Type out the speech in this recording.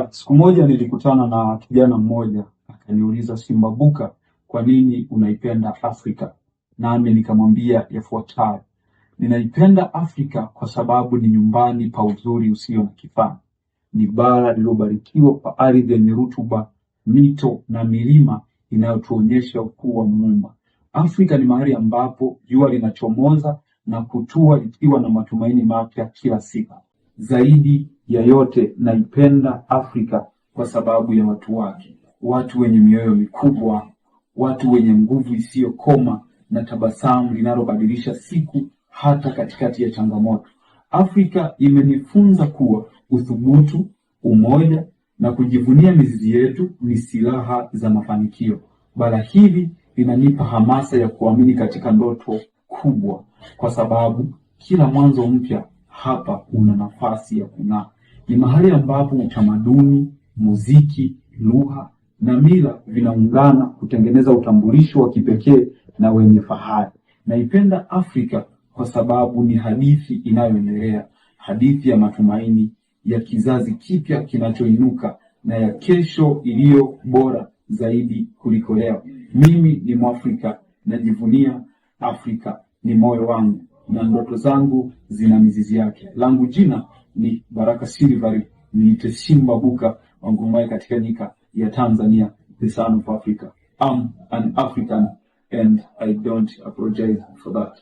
Siku moja nilikutana na kijana mmoja akaniuliza, Simbabuka, kwa nini unaipenda Afrika? Nami nikamwambia yafuatayo: ninaipenda Afrika kwa sababu ni nyumbani pa uzuri usio na kifani. Ni bara lililobarikiwa kwa ardhi yenye rutuba, mito na milima inayotuonyesha ukuu wa Muumba. Afrika ni mahali ambapo jua linachomoza na kutua likiwa na matumaini mapya kila siku. Zaidi ya yote naipenda Afrika kwa sababu ya watu wake, watu wenye mioyo mikubwa, watu wenye nguvu isiyokoma na tabasamu linalobadilisha siku hata katikati ya changamoto. Afrika imenifunza kuwa uthubutu, umoja na kujivunia mizizi yetu ni silaha za mafanikio. Bara hili linanipa hamasa ya kuamini katika ndoto kubwa, kwa sababu kila mwanzo mpya hapa una nafasi ya kung'aa. Ni mahali ambapo utamaduni, muziki, lugha na mila vinaungana kutengeneza utambulisho wa kipekee na wenye fahari. Naipenda Afrika kwa sababu ni hadithi inayoendelea, hadithi ya matumaini, ya kizazi kipya kinachoinuka na ya kesho iliyo bora zaidi kuliko leo. Mimi ni Mwafrika, najivunia Afrika, ni moyo wangu na ndoto zangu zina mizizi yake. Langu jina ni Baraka Silvari, niite Simbabuka Wangumai katika nyika ya Tanzania, the son of Africa. I'm an African and I don't apologize for that.